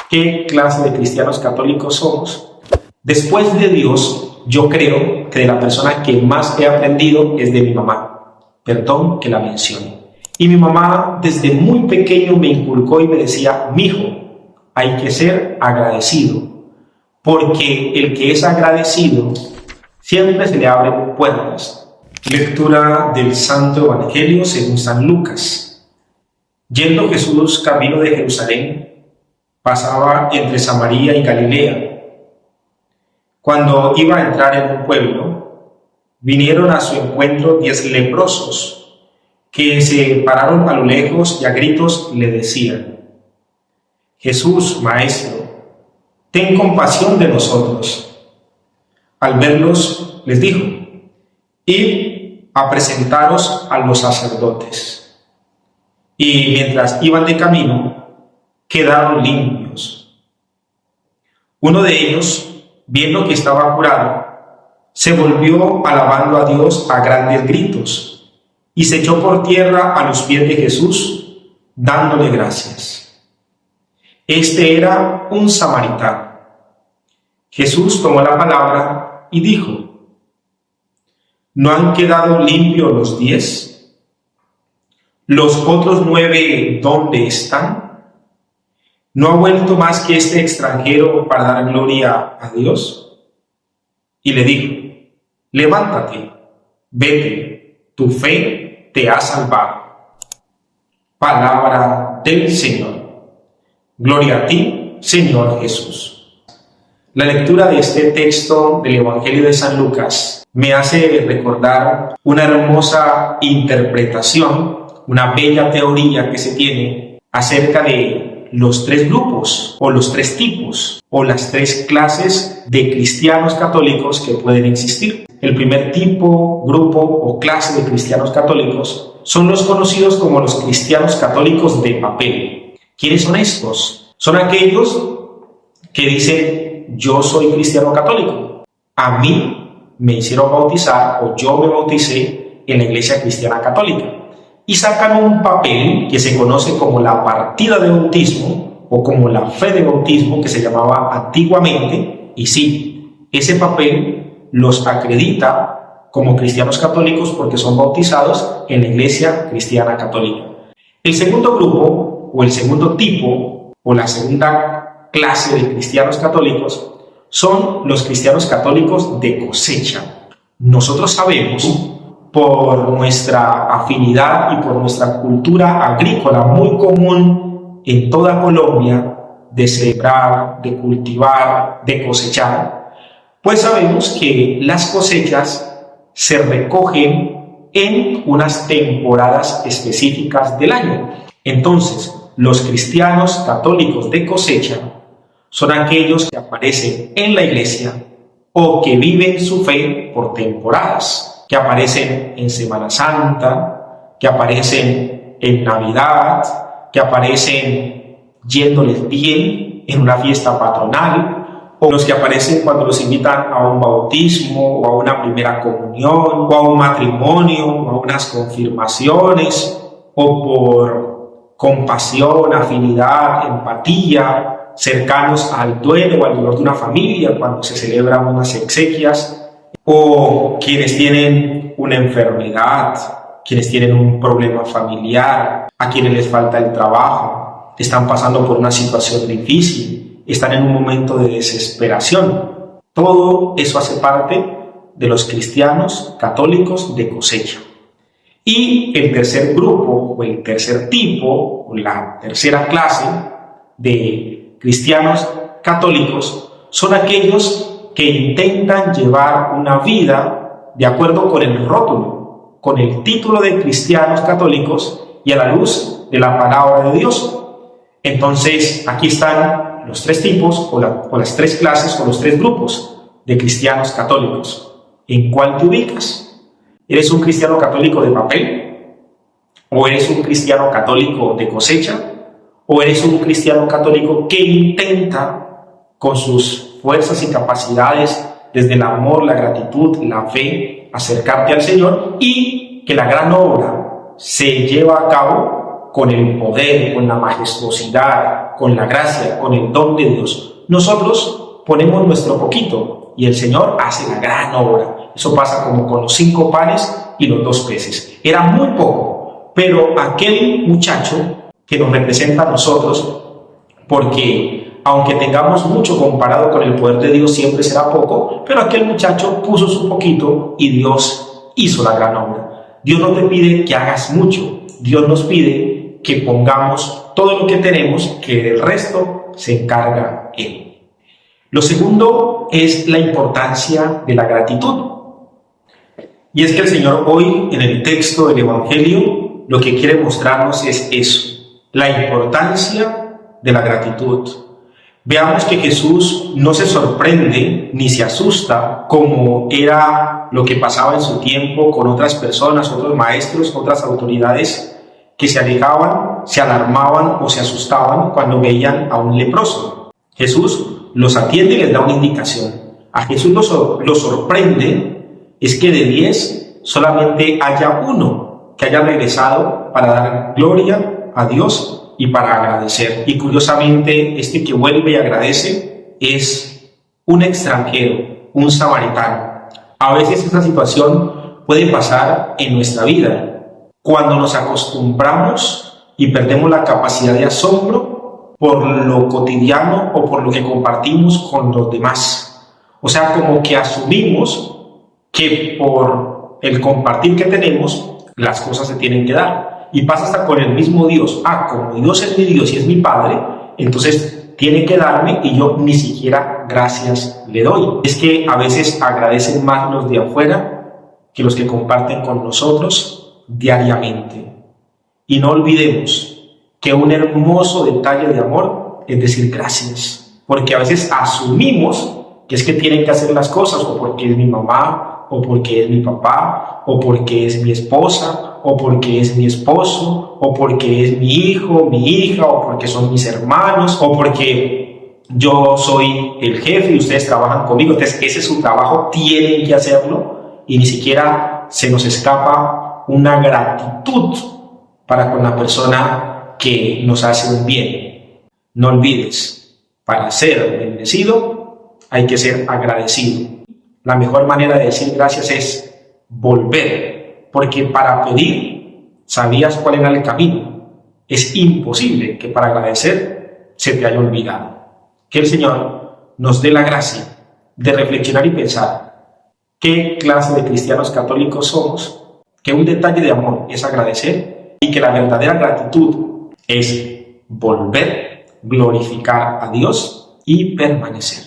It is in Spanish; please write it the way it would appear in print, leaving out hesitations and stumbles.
¿Qué clase de cristianos católicos somos? Después de Dios, yo creo que de la persona que más he aprendido es de mi mamá. Perdón que la mencione. Y mi mamá desde muy pequeño me inculcó y me decía: mijo, hay que ser agradecido, porque el que es agradecido siempre se le abren puertas. Lectura del Santo Evangelio según San Lucas. Yendo Jesús camino de Jerusalén, pasaba entre Samaria y Galilea. Cuando iba a entrar en un pueblo, vinieron a su encuentro 10 leprosos, que se pararon a lo lejos y a gritos le decían: Jesús, Maestro, ten compasión de nosotros. Al verlos, les dijo: id a presentaros a los sacerdotes. Y mientras iban de camino, quedaron limpios. Uno de ellos, viendo que estaba curado, se volvió alabando a Dios a grandes gritos y se echó por tierra a los pies de Jesús, dándole gracias. Este era un samaritano. Jesús tomó la palabra y dijo: ¿no han quedado limpios los 10? ¿Los otros 9 dónde están? ¿No ha vuelto más que este extranjero para dar gloria a Dios? Y le dijo: levántate, vete, tu fe te ha salvado. Palabra del Señor. Gloria a ti, Señor Jesús. La lectura de este texto del Evangelio de San Lucas me hace recordar una hermosa interpretación, una bella teoría que se tiene acerca de los 3 grupos, o los 3 tipos, o las 3 clases de cristianos católicos que pueden existir. El primer tipo, grupo o clase de cristianos católicos son los conocidos como los cristianos católicos de papel. ¿Quiénes son estos? Son aquellos que dicen: yo soy cristiano católico, a mí me hicieron bautizar o yo me bauticé en la Iglesia Cristiana Católica. Y sacan un papel que se conoce como la partida de bautismo o como la fe de bautismo, que se llamaba antiguamente, y sí, ese papel los acredita como cristianos católicos porque son bautizados en la Iglesia Cristiana Católica. El segundo grupo, o el segundo tipo, o la segunda clase de cristianos católicos son los cristianos católicos de cosecha. Nosotros sabemos, por nuestra afinidad y por nuestra cultura agrícola muy común en toda Colombia, de sembrar, de cultivar, de cosechar, pues sabemos que las cosechas se recogen en unas temporadas específicas del año. Entonces, los cristianos católicos de cosecha son aquellos que aparecen en la iglesia o que viven su fe por temporadas, que aparecen en Semana Santa, que aparecen en Navidad, que aparecen yéndoles bien en una fiesta patronal, o los que aparecen cuando los invitan a un bautismo, o a una primera comunión, o a un matrimonio, o a unas confirmaciones, o por compasión, afinidad, empatía, cercanos al duelo o al dolor de una familia cuando se celebran unas exequias, o quienes tienen una enfermedad, quienes tienen un problema familiar, a quienes les falta el trabajo, están pasando por una situación difícil, están en un momento de desesperación. Todo eso hace parte de los cristianos católicos de cosecha. Y el tercer grupo, o el tercer tipo, o la tercera clase de cristianos católicos son aquellos que intentan llevar una vida de acuerdo con el rótulo, con el título de cristianos católicos y a la luz de la palabra de Dios. Entonces, aquí están los 3 tipos, o las 3 clases, o los 3 grupos de cristianos católicos. ¿En cuál te ubicas? ¿Eres un cristiano católico de papel? ¿O eres un cristiano católico de cosecha? ¿O eres un cristiano católico que intenta, con sus fuerzas y capacidades, desde el amor, la gratitud, la fe, acercarte al Señor, y que la gran obra se lleva a cabo con el poder, con la majestuosidad, con la gracia, con el don de Dios. Nosotros ponemos nuestro poquito y el Señor hace la gran obra. Eso pasa como con los 5 panes y los 2 peces. Era muy poco, pero aquel muchacho que nos representa a nosotros, porque aunque tengamos mucho comparado con el poder de Dios, siempre será poco, pero aquel muchacho puso su poquito y Dios hizo la gran obra. Dios no te pide que hagas mucho, Dios nos pide que pongamos todo lo que tenemos, que el resto se encarga Él. Lo segundo es la importancia de la gratitud. Y es que el Señor hoy, en el texto del Evangelio, lo que quiere mostrarnos es eso, la importancia de la gratitud. Veamos que Jesús no se sorprende ni se asusta como era lo que pasaba en su tiempo con otras personas, otros maestros, otras autoridades que se alejaban, se alarmaban o se asustaban cuando veían a un leproso. Jesús los atiende y les da una indicación. A Jesús lo sorprende es que de 10 solamente haya uno que haya regresado para dar gloria a Dios y para agradecer. Y curiosamente, este que vuelve y agradece es un extranjero, un samaritano. A veces esta situación puede pasar en nuestra vida, cuando nos acostumbramos y perdemos la capacidad de asombro por lo cotidiano o por lo que compartimos con los demás. O sea, como que asumimos que por el compartir que tenemos, las cosas se tienen que dar. Y pasa hasta con el mismo Dios. Como Dios es mi Dios y es mi Padre, entonces tiene que darme y yo ni siquiera gracias le doy. Es que a veces agradecen más los de afuera que los que comparten con nosotros diariamente. Y no olvidemos que un hermoso detalle de amor es decir gracias. Porque a veces asumimos que es que tienen que hacer las cosas o porque es mi mamá, o porque es mi papá, o porque es mi esposa, o porque es mi esposo, o porque es mi hijo, mi hija, o porque son mis hermanos, o porque yo soy el jefe y ustedes trabajan conmigo. Entonces ese es su trabajo, tienen que hacerlo, y ni siquiera se nos escapa una gratitud para con la persona que nos hace un bien. No olvides, para ser bendecido hay que ser agradecido. La mejor manera de decir gracias es volver, porque para pedir sabías cuál era el camino. Es imposible que para agradecer se te haya olvidado. Que el Señor nos dé la gracia de reflexionar y pensar qué clase de cristianos católicos somos, que un detalle de amor es agradecer y que la verdadera gratitud es volver, glorificar a Dios y permanecer.